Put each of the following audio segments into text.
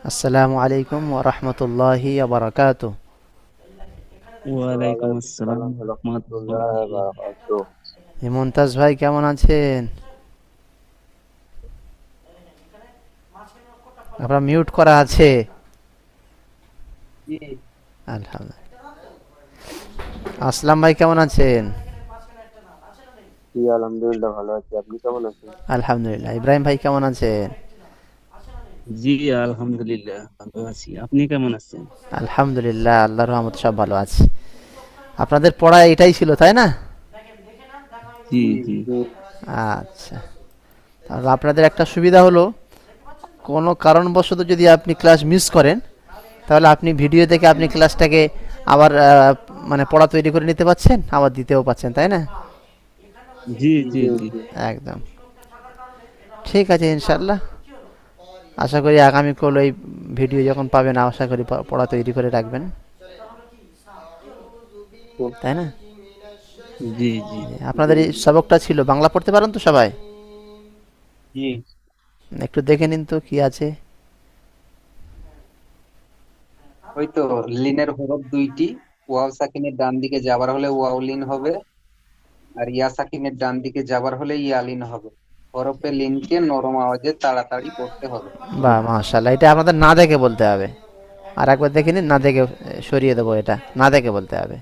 আসসালামু আলাইকুম ওয়া রাহমাতুল্লাহি ওয়া বারাকাতুহু। ওয়ালাইকুম আসসালাম ওয়ালাইকুমুসসালাম রাহমাতুল্লাহি ওয়া রহমতুল্লাহ। বারাকাতুহু। মুমতাজ ভাই কেমন আছেন? আপনার মিউট করা আছে। জি আলহামদুলিল্লাহ। আসলাম ভাই কেমন আছেন? জি আলহামদুলিল্লাহ ভালো আছি। আপনি কেমন আছেন? আলহামদুলিল্লাহ। ইব্রাহিম ভাই কেমন আছেন? জি আলহামদুলিল্লাহ ভালো আছি। আপনি কেমন আছেন? আলহামদুলিল্লাহ, আল্লাহর রহমতে সব ভালো আছে। আপনাদের পড়া এটাই ছিল তাই না? জি জি জি জি আচ্ছা, তাহলে আপনাদের একটা সুবিধা হলো, কোনো কারণবশত যদি আপনি ক্লাস মিস করেন তাহলে আপনি ভিডিও দেখে আপনি ক্লাসটাকে আবার মানে পড়া তৈরি করে নিতে পারছেন, আবার দিতেও পাচ্ছেন, তাই না? জি জি জি জি জি একদম ঠিক আছে ইনশাল্লাহ। আশা করি আগামীকাল এই ভিডিও যখন পাবেন আশা করি পড়া তৈরি করে রাখবেন, তাই না? জি জি আপনাদের এই সবকটা ছিল বাংলা, পড়তে পারেন তো সবাই? জি একটু দেখে নিন তো কি আছে। ওই তো লিনের হরফ দুইটি। ওয়াও সাকিনের ডান দিকে যাবার হলে ওয়াও লিন হবে, আর ইয়া সাকিনের ডান দিকে যাবার হলে ইয়া লিন হবে। হরফে লিনকে নরম আওয়াজে তাড়াতাড়ি পড়তে হবে। বাহ মাশাআল্লাহ, এটা আপনাদের না দেখে বলতে হবে। আর একবার দেখে নিন, না দেখে সরিয়ে দেবো, এটা না দেখে বলতে হবে।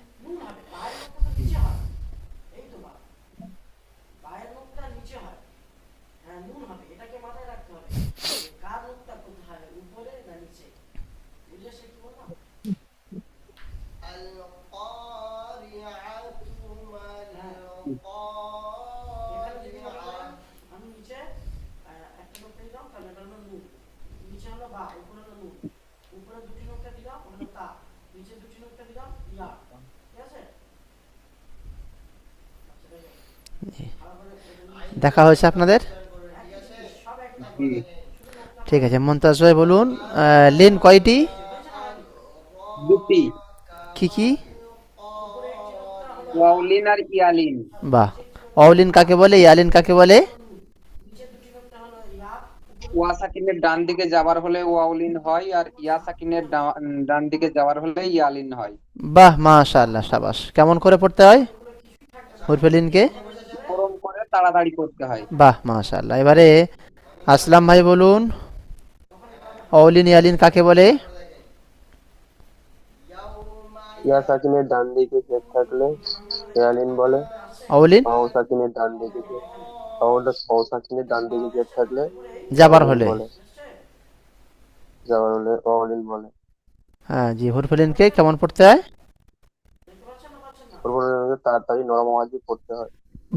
দেখা হয়েছে আপনাদের? জি, ঠিক আছে, মন্তাজ ভাই বলুন, লিন কয়টি? দুটি। কি কি? ওয়াও লিন আর ইয়া লিন। বাহ। অলিন কাকে বলে, ইয়ালিন কাকে বলে? ওয়া সাকিনের ডান দিকে যাবার হলে ওয়াও লিন হয়, আর ইয়া সাকিনের ডান দিকে যাবার হলে ইয়া লিন হয়। বাহ মাশাআল্লাহ, সাবাস। কেমন করে পড়তে হয় হুরফে লিনকে? নরম করে তাড়াতাড়ি করতে হয়। বাহ মাশাআল্লাহ। এবারে আসলাম ভাই বলুন, অলিন ইয়ালিন কাকে বলে? ইয়া সাকিনের ডান দিকে জের থাকলে ইয়ালিন বলে। অলিন ওয়াও সাকিনের ডান দিকে ওয়াও সাকিনের ডান দিকে জের থাকলে যাবার ওয়ালিন হলে। বলে। যাওয়ার হলে ওয়ালিন বলে। হ্যাঁ জি, হুরফে লিনকে কেমন পড়তে হয়? পূর্ব তাড়াতাড়ি নরম আওয়াজে পড়তে হয়।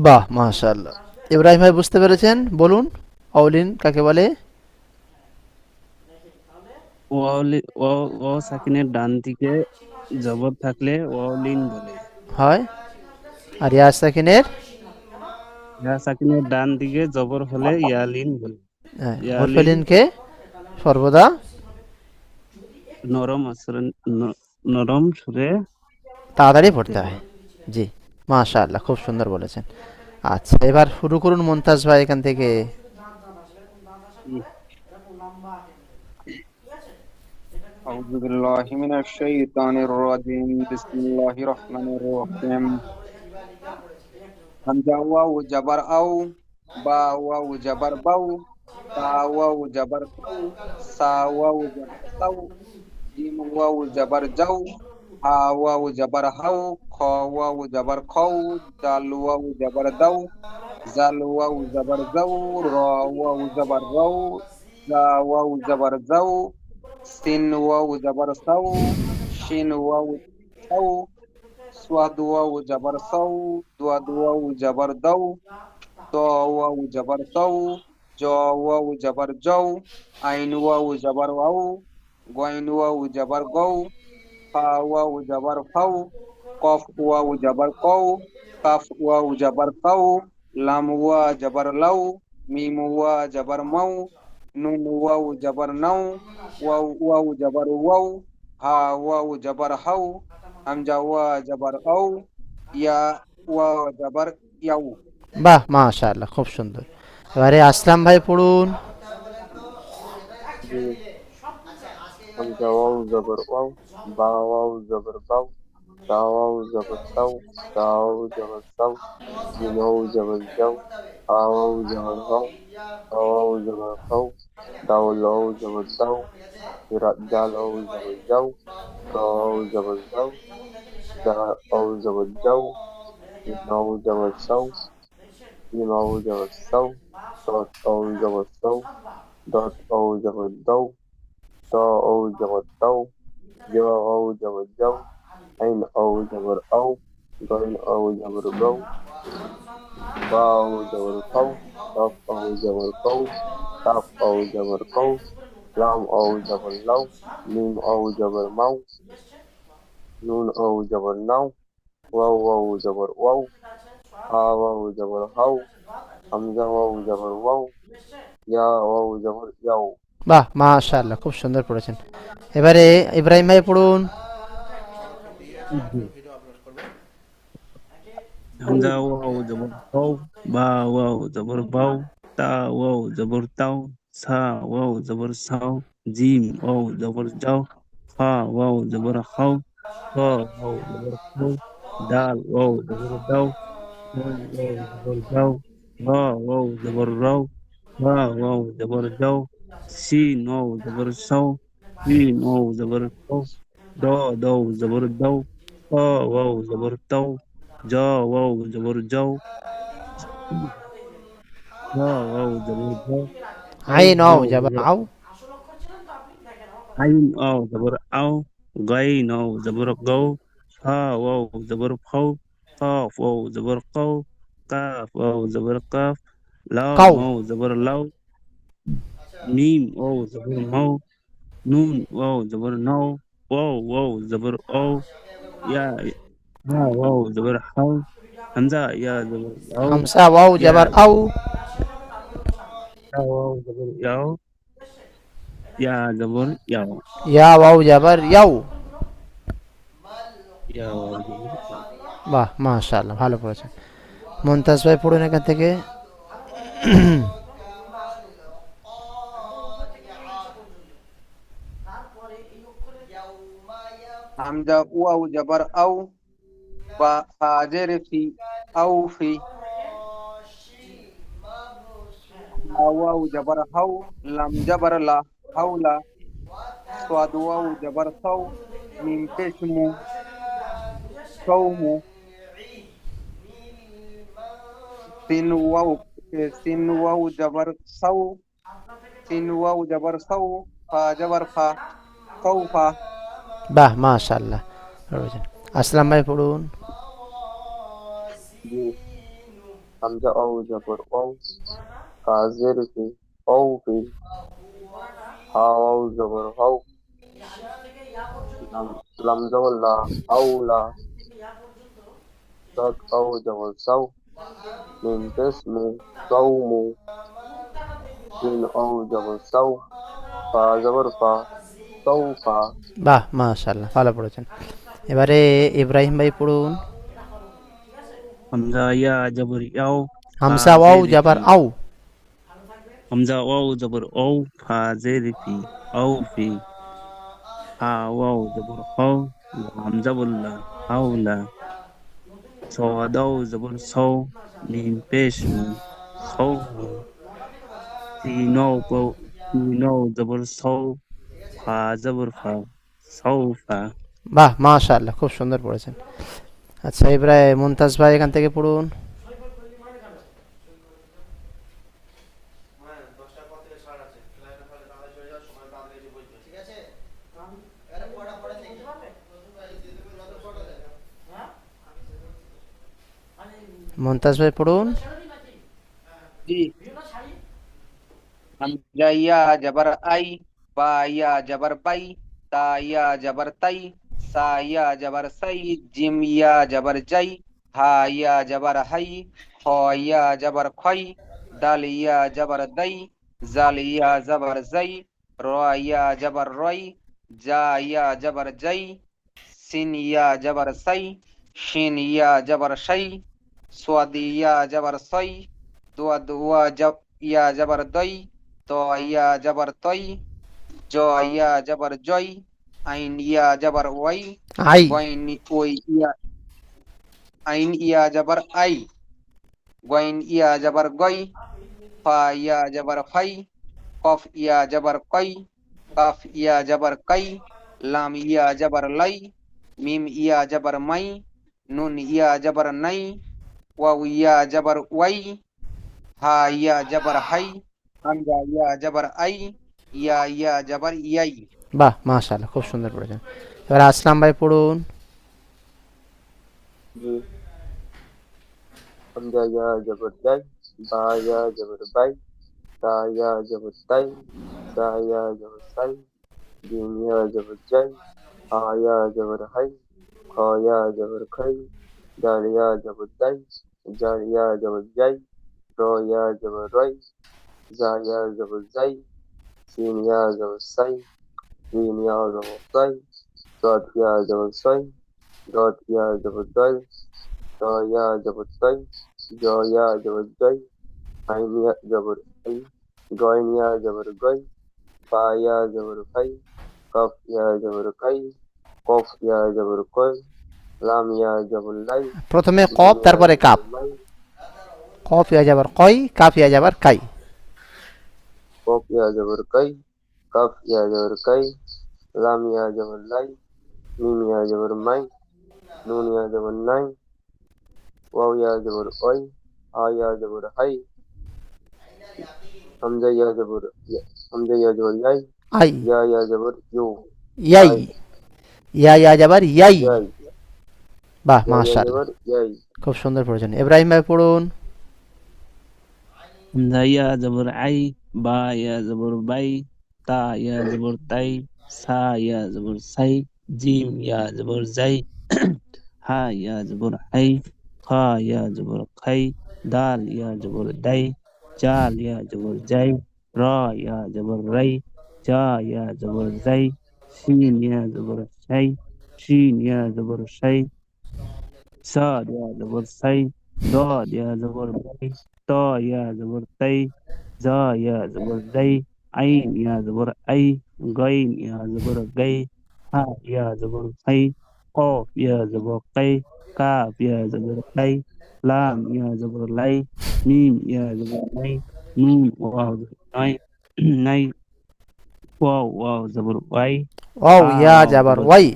বাহ মাশাআল্লাহ। ইব্রাহিম ভাই বুঝতে পেরেছেন, বলুন অলিন কাকে বলে? ওয়াও সাকিনের ডান দিকে জবর থাকলে ওয়ালিন বলে। হয়। আর ইয়া সাকিনের ইয়া সাকিনের ডান দিকে জবর হলে ইয়ালিন বলে। ইয়ালিন হুরফে লিনকে সর্বদা নরম আসরে নরম সুরে তাড়াতাড়ি পড়তে পড়তে হয়। হয়। জি, মাশাআল্লাহ, খুব সুন্দর বলেছেন। আচ্ছা, এবার শুরু করুন মুনতাজ ভাই এখান থেকে। أعوذ بالله من الشيطان الرجيم. بسم الله الرحمن الرحيم. হামজা ওয়াও জাবার আও, বা ওয়াও জাবার বাউ, তা ওয়াও জাবার কাউ, সা ওয়াও জাবার সাউ, জিম ওয়াও জাবার যাও, হা ওয়াও জাবার হাউ, খ ওয়াও জাবার খাউ, দাল ওয়াও জাবার দাও, জাল ওয়াও জাবার যাও, র ওয়াও জাবার রাও, জা ওয়াও জাবার যাও, সিন ওয়াও জাবার সাউ, শিন ওয়াও সাউ, সোয়াদ ওয়াও জাবার সাউ, দোয়াদ ওয়াও জাবার দাও, ত ওয়াও জাবার তাও, জ ওয়াও জাবার যাও, আইন ওয়াও জাবার ওয়াও, গইন ওয়াও জাবার গও, ফা ওয়াও জাবার ফাও, কফ ওয়াও জাবার কও, কাফ ওয়াও জাবার কাও, লাম ওয়া জাবার লাউ, মিম ওয়া জাবার মাউ, নুন ওয়াও জাবার নাও, ওয়াও ওয়াও জাবার ওয়াও, হা ওয়াও জাবার হাউ, হামজা ওয়া জাবার আও, ইয়া ওয়া জাবার ইয়াউ। বাহ মাশাআল্লাহ, খুব সুন্দর। এবারে আসলাম ভাই পড়ুন। জি হামজা ওয়াও জবর ওয়াও, বা ওয়াও জবর বাও, তা ওয়াও জবর তাও, সা ওয়াও জবর সাও, জিম ওয়াও জবর জাও, হা ওয়াও জবর হাও, হা ওয়াও জবর হাও, দাও ওয়াও জবর দাও, জাল ওয়াও জবর জাও, র ওয়াও জবর জাও, জা ওয়াও জবর জাও, সিন ওয়াও জবর সাও, জিম ওয়াও জবর সাও, ডট ওয়াও জবর সাও, dot o জবর দাও, ত ও জবর দাও, জ ও জবর যাও, আইন ও জবর আও, গইন ও জবর গৌ, বা ও জবর খাও, কফ ও জবর কৌ, কাফ ও জবর কৌ, লাম ও জবর লাউ, মিম ও জবর মাউ, নুন ও জবর নাও, ওয়াও ও জবর ওয়াও, হা ও জবর হাউ, হামজা ও জবর ওয়াও, ইয়া ও জবর ইয়াও। বাহ, মাশাআল্লাহ, খুব সুন্দর পড়েছেন। এবারে ইব্রাহিম ভাই পড়ুন। জি। হামজা ওয়াও জবর ওয়াও, বা ওয়াও জবর বাও, তা ওয়াও জবর তাও, সা ওয়াও জবর সাও, জিম ওয়াও জবর যাও, হা ওয়াও জবর হাও, খ ওয়াও জবর খাও, দাল ওয়াও জবর দাও, নুন ওয়াও জবর যাও, রা ওয়াও জবর রাও, ওয়া ওয়াও জবর যাও, সিন ওয়াও জবর সাও, শিন ওয়াও জবর কাও, দ দাও জবর দাও, ত ওয়াও জবর তাও, জা ওয়াও জবর যাও, ওয়া ওয়াও জবর যাও, আও আইন ও ওয়াও জবর জবর আও, আইন ওয়াও জবর আও, গাইন ওয়াও জবর গাও, হা ওয়াও জবর ফাও, কাফ ওয়াও জবর কাও, কাফ ওয়াও জবর কাফ, লাম কাউ। ওয়াও জবর লাও, মিম ওয়াও জবর মাও, নুন ওয়াও জবর নাও, ওয়াও ওয়াও জবর আও, ইয়া হা ওয়াও জবর হাও, হামজা ইয়া জবর আও, হামসা ওয়াও ইয়া জবর আও, ইয়া ওয়াও জবর ইয়াও, ইয়া জবর ইয়াও, ইয়া ওয়াও জবর ইয়াও। ইয়া ওয়াও জবর ইয়াও। বাহ, মাশাআল্লাহ, ভালো পড়েছেন। মুনতাজ ভাই পড়ুন এখান থেকে। হামজা ওয়াও জবর আও, বা হাজের ফি, আও ফি, হা ওয়াও জবর হাও, লাম জবর লা, হাওলা, সাদ ওয়াও জবর সাও, মিম পেশ মু, সৌমু, সিন ওয়াও সিন ওয়াও জবর সাও, সিন ওয়াও জবর সাও, ফা জবর ফা, সৌফা। বাহ, মাশাআল্লাহ, পড়েছেন। আসলাম ভাই পড়ুন। জি, হামজা ও জবর ওয়াও, কাজের ফি, ও ফি, হা ও জবর হাও, লাম লাম জবর লা, হাওলা, dot ও জবর সাও, মিম পেশ মু, সৌমু, সিন ও জবর সাও, ফা জবর ফা, সৌফা। বাহ, মাশাআল্লাহ, ভালো পড়েছেন। এবারে ইব্রাহিম ভাই পড়ুন। হামজা ইয়া জবর ইয়াও, ফা হামসা ওয়াও জের জবর ফি, আও, হামজা ওয়াও জবর ও, ফা জের ফি, আও ফি, হা ওয়াও জবর হাও, লাম জবর লা, হাওলা, সাদাও জবর সাও, মিম পেশ মু, সৌমু, সিনো জবর সাও, ফা জবর ফা, সৌফা। বাহ, মাশাআল্লাহ, খুব সুন্দর পড়েছেন। আচ্ছা, ইব্রাহিম মুনতাজ ভাই এখান থেকে পড়ুন। মুনতাজ ভাই পড়ুন। জি, হামজা ইয়া জবর আই, বা ইয়া জবর বাই, তা ইয়া জবর তাই, সা ইয়া জবর সাই, জিম ইয়া জবর জাই, হা ইয়া জবর হাই, খ ইয়া জবর খই, দাল ইয়া জবর দাই, জাল ইয়া জবর জাই, র ইয়া জবর রই, জা ইয়া জবর জাই, সিন ইয়া জবর সাই, শিন ইয়া জবর শাই, সাদ ইয়া জবর সই, দুয়া দুয়া জব ইয়া জবর দই, তো ইয়া জবর তই, জ ইয়া জবর জয়, আইন ইয়া জবর ওয়াই, আই। গইন ওই ইয়া, আইন ইয়া জবর আই, গইন ইয়া জবর গই, ফা ইয়া জবর ফাই, কফ ইয়া জবর কই, কাফ ইয়া জবর কই, লাম ইয়া জবর লাই, মিম ইয়া জবর মাই, নুন ইয়া জবর নাই, ওয়াও ইয়া জবর ওয়াই, হা ইয়া জবর হাই, হামজা ইয়া জবর আই, ইয়া জবর ইয়াই। বাহ, মাশাআল্লাহ, খুব সুন্দর পড়েছেন। এবার আসলাম ভাই পড়ুন। জি। হামজা ইয়া জবর জাই, বা ইয়া জবর বাই, তা ইয়া জবর তাই, সা ইয়া জবর সাই, জিম ইয়া জবর জাই, হা ইয়া জবর হাই, খ ইয়া জবর খাই, দাল ইয়া জবর দাই, জাল ইয়া জবর জাই, র ইয়া জবর রই, জা ইয়া জবর জাই, সিন ইয়া জবর সাই, জিম ইয়া জবর সাই, صاد ইয়া জবর সাই, ডট ইয়া জবর দয়, ত ইয়া জবর তয়, জ ইয়া জবর জয়, আইন ইয়া জবর আই, গইন ইয়া জবর গই, ফা ইয়া জবর ফাই, কফ ইয়া জবর কাই, কফ ইয়া জবর কয়, লাম ইয়া জবর লাই, প্রথমে মিম কফ, ইয়া তারপরে কাপ। জবর মাই, কফ ইয়া যাবার কই, কাফ ইয়া যাবার কাই। কফ ইয়া জবর কাই, কাফ ইয়া জবর কাই, লাম ইয়া জবর লাই, মিম ইয়া জবর মাই, নুন ইয়া জবর নাই, ওয়াও ইয়া জবর ওই, হা ইয়া জবর হাই, হামজা ইয়া জবর হামজা ইয়া জবর ইয়াই, আই। ইয়া জবর ইউ, ইয়াই। আই, ইয়া যাবার ইয়াই। ইয়াই, বাহ, ইয়া মাশাআল্লাহ, জবর ইয়াই। খুব সুন্দর পড়েছেন। ইব্রাহিম ভাই পড়ুন। হামজা ইয়া জবর আই, বা ইয়া জবর বাই, তা ইয়া জবর তাই, সা ইয়া জবর সাই, জিম ইয়া জবর জাই, হা ইয়া জবর হাই, খা ইয়া জবর খাই, দাল ইয়া জবর দাই, জাল ইয়া জবর জাই, র ইয়া জবর রাই, জা ইয়া জবর জাই, শিন ইয়া জবর শাই, শিন ইয়া জবর শাই, صاد يا زبر سي، ضاد يا زبر بي، طا يا زبر تي، زا يا زبر زي، عين يا زبر أي، غين يا زبر غي، ها يا زبر هي، قاف يا زبر قي، كاف يا زبر قي، لام يا زبر لي، ميم يا زبر مي، نون واو زبر ناي، ناي، واو واو زبر واي، ওয়াও ها ইয়া واو যাবার زبر ওয়াই।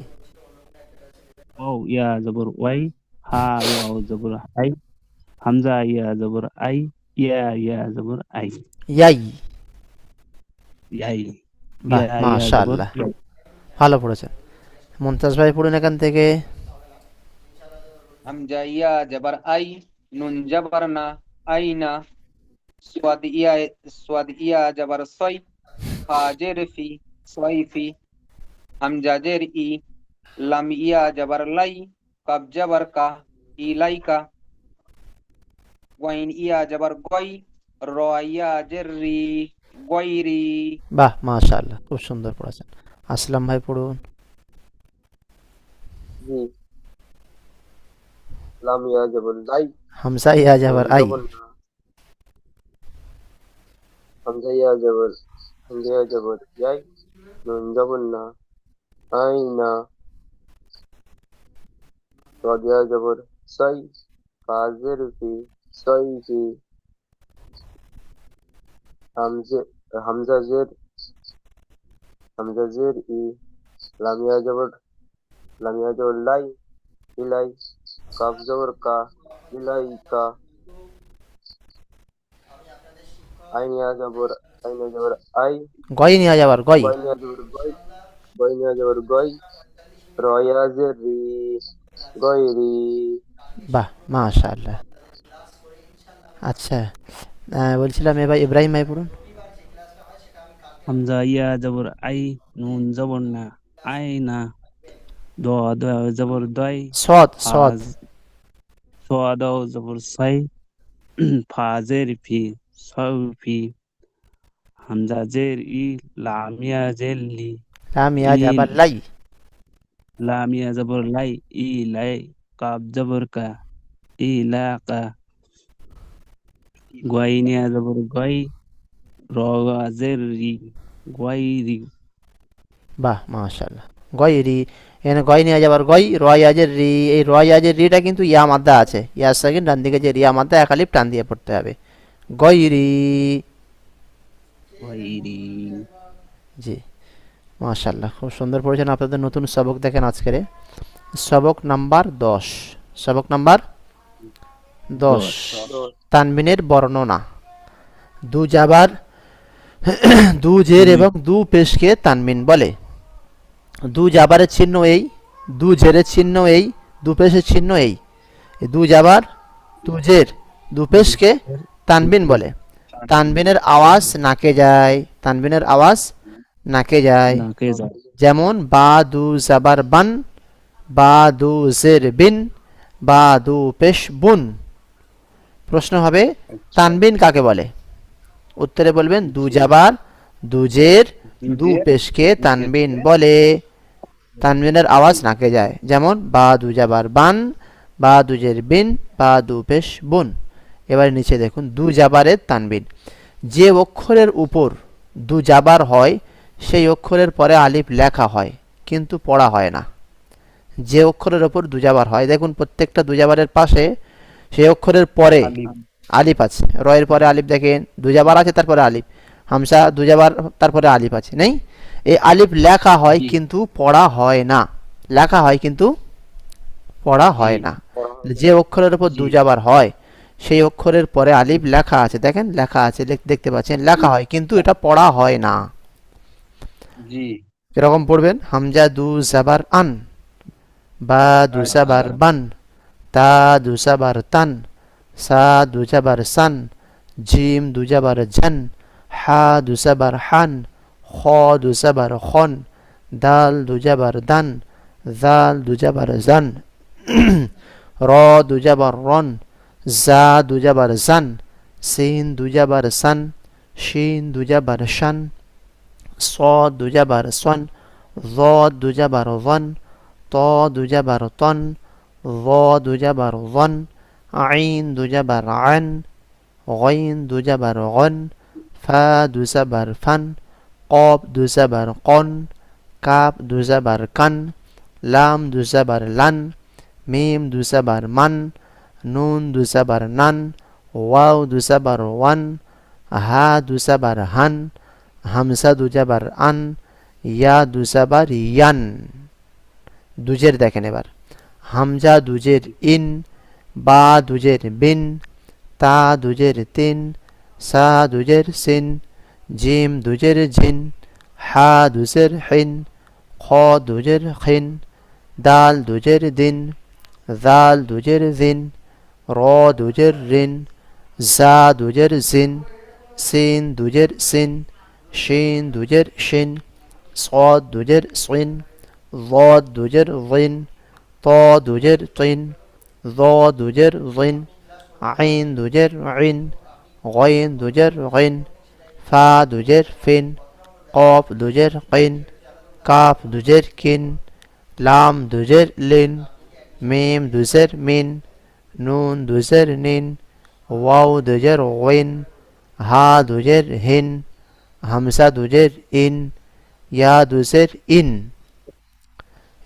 واو يا زبر واي، ها واو زبر هاي، হামজা ইয়া জবর আই, ইয়া জবর আই, ইয়াই। ইয়াই, বাহ, ইয়া জবর মাশাআল্লাহ, ইয়াই। ভালো পড়েছেন। মুমতাজ ভাই পড়ুন এখান থেকে। হামজা ইয়া জবর আই, নুন জবর না, আইনা, সোয়াদ ইয়া জবর সই, ফা জের ফি, সই ফি, হামজা জের ই, লাম ইয়া জবর লাই, কাব জবর কা, ইলাই কা, ওয়াইন ইয়া জবর গই, র ইয়া জের রি, গয়রি। বাহ, মাশাআল্লাহ, খুব সুন্দর পড়েছেন। আসলাম ভাই পড়ুন। জি। লাম ইয়া জবর লাই, হামজা ইয়া নুন যাবার আই। জবর না, হামজা ইয়া জবর হামজা ইয়া জবর ইয়াই, নুন জবর না, আই না, صاد ইয়া জবর সাই, কাজের ফি, সই ফি, হামজা হামজা জের হামজা জের ই, লাম ইয়া জবর লাই, ইলাই, কাফ জবর কা, ইলাই কা, আইন ইয়া জবর আই, গই নিয়া যাবার গই। গইন ইয়া জবর গই, গইন ইয়া জবর গই, র ইয়া জের রি, গয়রি। বাহ, মাশাআল্লাহ। আচ্ছা, বলছিলাম এবার ইব্রাহিম ভাই পড়ুন। হামজা ইয়া জবর আই, নুন জবর না, আই না, দ জবর দয়, সদ সদ। ফাজ সোয়াদ জবর সাই, ফাজের ফি, সৌ ফি, হামজা জের ই, লামিয়া জের লি, লাম ইয়া ই, যাবার লাই। লামিয়া জবর লাই, ই লাই, কাব জবর কা, ই লা কা, গোয়াইনিয়া জবর গই, রজের রি, গোয়াইরি, বাহ, মাশাআল্লাহ। গয়রি, এখানে গয় নিয়ে যাবার গয়, রয় আজের রি, এই রয় আজের রিটা কিন্তু ইয়া মাদ্দা আছে, ইয়া সাকিন ডান দিকে যে রিয়া মাদ্দা এক আলিফ টান দিয়ে পড়তে হবে। গয়রি। গয়রি। জি, মাশাআল্লাহ, খুব সুন্দর পড়েছেন। আপনাদের নতুন সবক দেখেন আজকের, সবক নাম্বার 10। সবক নাম্বার 10, 10। তানবিনের বর্ণনা। দু জাবার, দু জের এবং দু পেশকে তানবিন বলে। দু জাবারের চিহ্ন এই, দু জেরের চিহ্ন এই, দু পেশের চিহ্ন এই। এই দু জাবার, দু জের, দু পেশকে তানবিন বলে। তানবিনের আওয়াজ নাকে যায়, তানবিনের আওয়াজ নাকে যায়। নাকে যায়। যেমন বা দু জাবার বান, বা দু জের বিন, বা দু পেশ বুন। প্রশ্ন হবে তানবিন কাকে বলে? উত্তরে বলবেন দু জাবার, দু জের, দু পেশকে তানবিন বলে। তানবিনের আওয়াজ নাকে যায়, যেমন বা দু জাবার বান, বা দু জের বিন, বা দু পেশ বুন। এবার নিচে দেখুন দু জাবারের তানবিন। যে অক্ষরের উপর দু জাবার হয় সেই অক্ষরের পরে আলিফ লেখা হয় কিন্তু পড়া হয় না। যে অক্ষরের ওপর দু জাবার হয়, দেখুন প্রত্যেকটা দু জাবারের পাশে সেই অক্ষরের পরে আলিফ আছে। রয়ের পরে আলিফ দেখেন, দু জাবার আছে তারপরে আলিফ। হামসা দু জাবার তারপরে আলিফ আছে, নেই? এই আলিফ লেখা হয় কিন্তু পড়া হয় না, লেখা হয় কিন্তু পড়া হয় না। যে অক্ষরের উপর দু জাবার হয় সেই অক্ষরের পরে আলিফ লেখা আছে, দেখেন লেখা আছে, দেখতে পাচ্ছেন লেখা হয় কিন্তু এটা পড়া হয় না। জি। এরকম পড়বেন হামজা দু জাবার আন, বা দু জাবার বান, তা দু জাবার তান, সা দু জাবার সান, জিম দু জাবার ঝান, হা দু জাবার হান, খ দু জাবার খন, দাল দু জাবার দান, জাল দু জাবার জান, র দু জাবার রন, জা দু জাবার জান, সিন দু জাবার সান, শিন দু জাবার শান, صاد দু জাবার সন, ضاد দু জাবার ظن, ط দু জাবার তন, ظ দু জাবার ظن, আইন দু জাবার আন, غين দু জাবার গন, ফা দু জাবার ফান, قاف দু জাবার কন, কাপ দু জাবার কান, লাম দু জাবার লান, মিম দু জাবার মান, নুন দু জাবার নান, ওয়াও দু জাবার ওয়ান, হা দু জাবার হান, হামসা দু জাবার আন, ইয়া দু জাবার ইয়ান। দুজের দেখেন এবার, হামজা দুজের ইন, বা দুজের বিন, তা দুজের তিন, সা দুজের সিন, জিম দুজের জিন, হা দুজের হিন, খ দুজের খিন, দাল দুজের দিন, জাল দুজের জিন, র দুজের রিন, জা দুজের জিন, সিন দুজের সিন, শিন দুজের শিন, صاد দুজের সিন, ضاد দুজের ظin, ط দুজের তিন, ظ দুজের ظin, আইন দুজের আইন, غين দুজের غين, ফা দুজের ফিন, قاف দুজের কিন, কাফ দুজের কিন, লাম দুজের লিন, মিম দুজের মিন, নুন দুজের নিন, ওয়াও দুজের ওয়াইন, হা দুজের হিন, হামসা দুজের ইন, ইয়া দুজের ইন।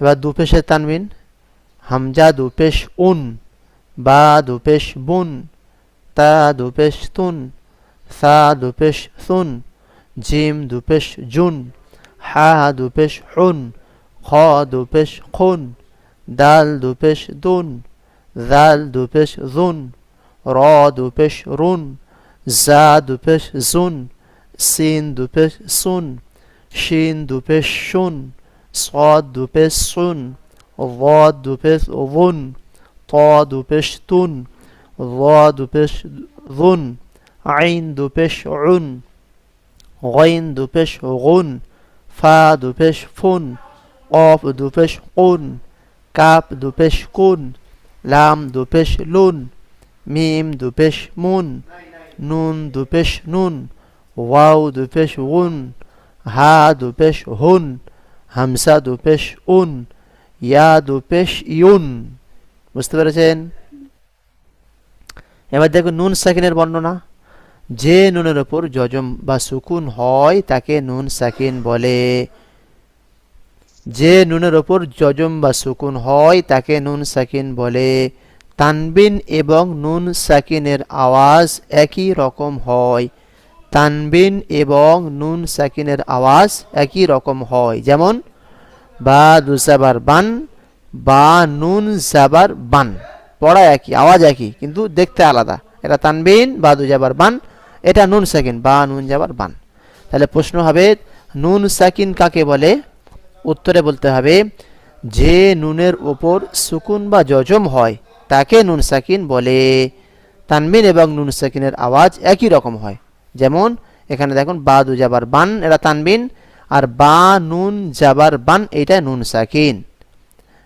এবার দু পেশের তানবিন। হামজা দু পেশ উন, বা দু পেশ বুন, তা দু পেশ তুন, সা দু পেশ সুন, জিম দু পেশ জুন, হা দু পেশ হুন, খ দু পেশ খুন, দাল দু পেশ দুন, জাল দু পেশ জুন, র দু পেশ রুন, জা দু পেশ জুন, সিন দু পেশ সুন, শিন দু পেশ শুন, صاد দু পেশ সুন, ضاد দু পেশ ظن, ط দু পেশ তুন, ظ দু পেশ ظن, আইন দু পেশ উন, غين দু পেশ গুন, ফা দু পেশ ফুন, قاف দু পেশ কুন, কাপ দু পেশ কুন, লাম দু পেশ লুন, মিম দু পেশ মুন, নুন দু পেশ নুন, ওয়াও দু পেশ উন, হা দু পেশ হুন, হামসা দু পেশ উন, ইয়া দু পেশ ইউন। বুঝতে পেরেছেন? এবার দেখুন নুন সাকিনের বর্ণনা। যে নুনের ওপর জজম বা সুকুন হয় তাকে নুন সাকিন বলে। যে নুনের ওপর জজম বা সুকুন হয় তাকে নুন সাকিন বলে। তানবিন এবং নুন সাকিনের আওয়াজ একই রকম হয়। তানবিন এবং নুন সাকিনের আওয়াজ একই রকম হয়। যেমন বা দুসাবার বান, বা নুন জাবার বান, পড়া একই, আওয়াজ একই, কিন্তু দেখতে আলাদা। এটা তানবিন বা দুজাবার বান, এটা নুন সাকিন বা নুন জাবার বান। তাহলে প্রশ্ন হবে নুন সাকিন কাকে বলে? উত্তরে বলতে হবে যে নুনের ওপর সুকুন বা জজম হয় তাকে নুন সাকিন বলে। তানবিন এবং নুন সাকিনের আওয়াজ একই রকম হয়। যেমন এখানে দেখুন বা দু জাবার বান, এটা তানবিন, আর বা নুন জাবার বান এটা নুন সাকিন।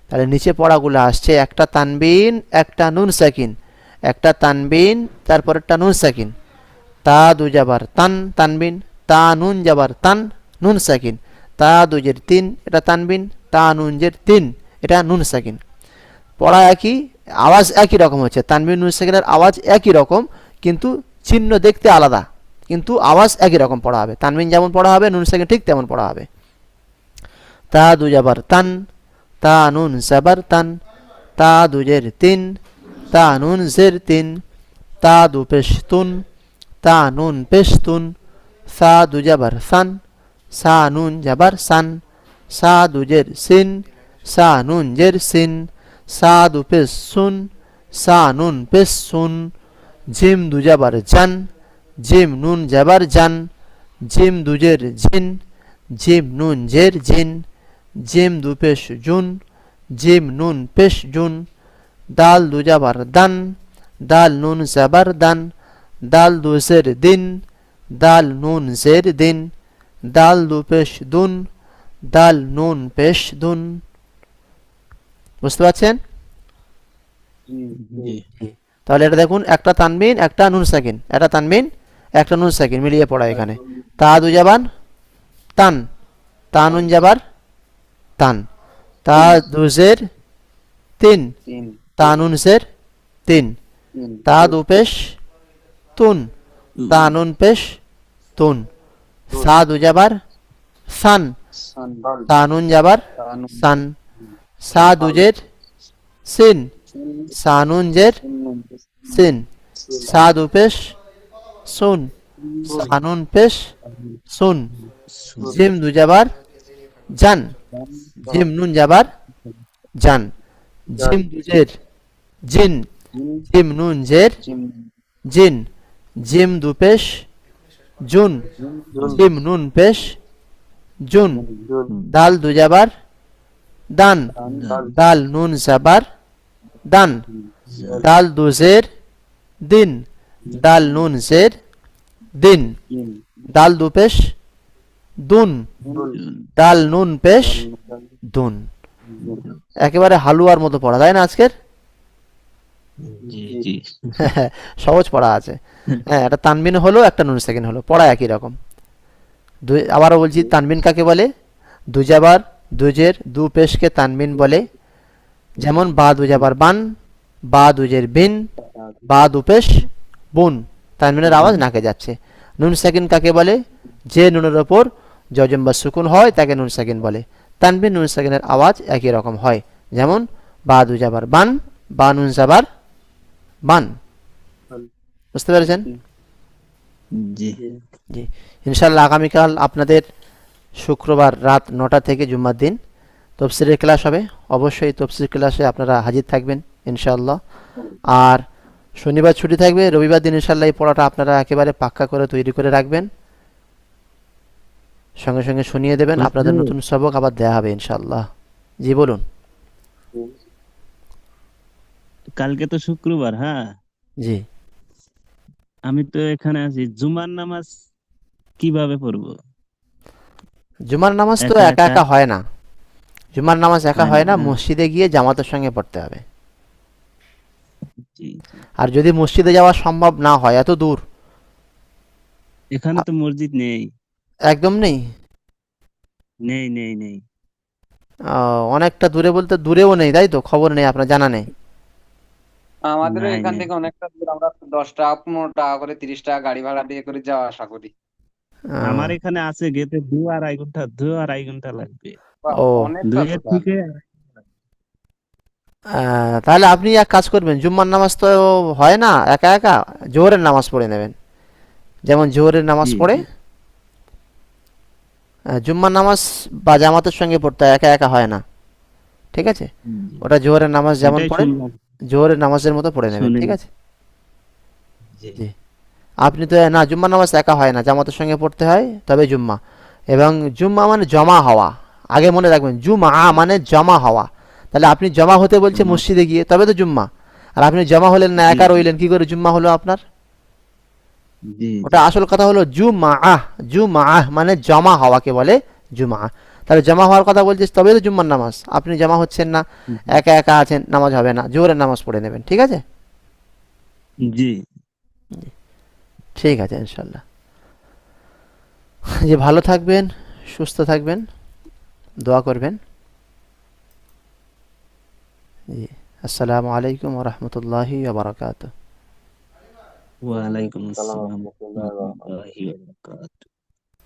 তাহলে নিচে পড়াগুলো আসছে একটা তানবিন একটা নুন সাকিন, একটা তানবিন তারপর একটা নুন সাকিন। তা দু জাবার তান তানবিন, তা নুন জাবার তান নুন সাকিন, তা দুজের তিন এটা তানবিন, তা নুন জের তিন এটা নুন সাকিন। পড়া একই, আওয়াজ একই রকম হচ্ছে, তানবিন নুন সাকিনের আওয়াজ একই রকম, কিন্তু চিহ্ন দেখতে আলাদা, কিন্তু আওয়াজ একই রকম পড়া হবে। তানবিন যেমন পড়া হবে নুন সাকিন ঠিক তেমন পড়া হবে। তা দু জাবার তান, তা নুন জাবার তান, তা দুজের তিন, তা নুন জের তিন, তা দু পেশ তুন, তা নুন পেশ তুন, সা দু জাবার সান, সা নুন জাবার সান, সা দুজের সিন, সা নুন জের সিন, সা দু পেশ সুন, সা নুন পেশ সুন, জিম দু জাবার জান, জিম নুন জাবার জান, জিম দুজের জিন, জিম নুন জের জিন, জিম দু পেশ জুন, জিম নুন পেশ জুন, দাল দু জাবার দান, দাল নুন জাবার দান, দাল দু জের দিন, দাল নুন জের দিন, দাল দু পেশ দুন, দাল নুন পেশ দুন। বুঝতে পারছেন? জি তাহলে এটা দেখুন একটা তানবিন একটা নুন সাকিন, একটা তানবিন একটা নুন সাকিন মিলিয়ে পড়া এখানে। তা দু জাবান তান, তা নুন জাবার তান, তা দুজের তিন, তিন তা নুন জের তিন, তিন তা দু পেশ তুন, তা নুন পেশ তুন, সা দু জাবার সান, সান তা নুন জাবার তানু সান, সা দুজের সিন, সিন সা নুন জের সিন নুন সিন, সা দু পেশ সুন, সা নুন পেশ সুন, জিম দু জাবার জান, জিম নুন জাবার জান, জিম দুজের জিন, জিন জিম নুন জের জিম জিন, জিম দু পেশ জুন, জিন জিম নুন পেশ জুন, দাল দু জাবার দান, দান দাল নুন জাবার দান, দাল দু জের দিন, দাল নুন জের দিন, দিন দাল দু পেশ দুন, দাল নুন পেশ দুন। একেবারে হালুয়ার মতো পড়া, তাই না আজকের? জি জি সহজ পড়া আছে। হ্যাঁ, একটা তানবিন হলো একটা নুন সাকিন হলো, পড়া একই রকম। আবারও বলছি তানবিন কাকে বলে? দুজাবার দুজের দু পেশকে তানবিন বলে। যেমন বা দুজাবার বান, বা দুজের বিন, বা দু পেশ বুন, তানবিনের আওয়াজ নাকে যাচ্ছে। নুন সাকিন কাকে বলে? যে নুনের ওপর জজম বা সুকুন হয় তাকে নুন সাকিন বলে। তানবিন নুন সাকিনের আওয়াজ একই রকম হয়। যেমন বা দুজাবার বান, বা নুন জাবার বান। বুঝতে পেরেছেন? জি জি, ইনশাল্লাহ আগামীকাল আপনাদের শুক্রবার রাত 9টা থেকে জুম্মার দিন তফসিরের ক্লাস হবে। অবশ্যই তফসির ক্লাসে আপনারা হাজির থাকবেন ইনশাআল্লাহ। আর শনিবার ছুটি থাকবে, রবিবার দিন ইনশাল্লাহ এই পড়াটা আপনারা একেবারে পাক্কা করে তৈরি করে রাখবেন, সঙ্গে সঙ্গে শুনিয়ে দেবেন, আপনাদের নতুন সবক আবার দেয়া হবে ইনশাআল্লাহ। জি বলুন। কালকে তো শুক্রবার। হ্যাঁ, জি, আমি তো এখানে আছি, জুমার নামাজ কিভাবে পড়বো? জুমার নামাজ তো একা একা একা একা হয় না, জুমার নামাজ একা হয় না, না। মসজিদে গিয়ে জামাতের সঙ্গে পড়তে হবে। জি জি। আর যদি মসজিদে যাওয়া সম্ভব না হয়, এত দূর, এখানে তো মসজিদ নেই, একদম নেই, নেই নেই নেই। অনেকটা দূরে বলতে দূরেও নেই, তাই তো? খবর নেই, আপনার জানা নেই? আমাদেরও নাই এখান নাই। থেকে অনেকটা দূর, আমরা 10 টাকা 15 টাকা করে 30 টাকা গাড়ি ভাড়া দিয়ে করে যাওয়া আসা করি। আহ, আমার এখানে আছে, গেতে 2-2.5 ঘন্টা লাগবে। বাহ, ও অনেকটা দুইয়ের কথা। থেকে তাহলে আপনি এক কাজ করবেন, জুম্মার নামাজ তো হয় না একা একা, জোহরের নামাজ পড়ে নেবেন। যেমন জোহরের নামাজ জি পড়ে জি জুম্মার নামাজ বা জামাতের সঙ্গে পড়তে হয়, একা একা হয় না, ঠিক আছে? জি। ওটা জোহরের নামাজ যেমন এটাই পড়েন শুনলাম, জোহরের নামাজের মতো পড়ে নেবেন, শুনে। ঠিক আছে? জি জি। আপনি তো না, জুম্মার নামাজ একা হয় না, জামাতের সঙ্গে পড়তে হয়, তবে জুম্মা। এবং জুম্মা মানে জমা হওয়া, আগে মনে রাখবেন, জুমা মানে জমা হওয়া। তাহলে আপনি জমা হতে বলছে জমা। মসজিদে গিয়ে, তবে তো জুম্মা। আর আপনি জমা হলেন না, জি একা জি রইলেন, কি করে জুম্মা হলো আপনার? জি ওটা জি আসল কথা হলো জুমা। জুমা মানে জমা হওয়াকে বলে জুমা। তাহলে জমা হওয়ার কথা বলছিস, তবে তো জুম্মার নামাজ। আপনি জমা হচ্ছেন না, জি একা একা আছেন, নামাজ হবে না, জোহরের নামাজ পড়ে নেবেন, ঠিক আছে? জি। ঠিক আছে ইনশাল্লাহ। যে ভালো থাকবেন, সুস্থ থাকবেন, দোয়া করবেন। জি। আসসালামু আলাইকুম ওয়া রাহমাতুল্লাহি ওয়া বারাকাতুহু। ওয়ালাইকুম সালাম আসসালাম ওয়া রহমতুল্লাহ। রাহমাতুল্লাহি ওয়া বারাকাতুহু।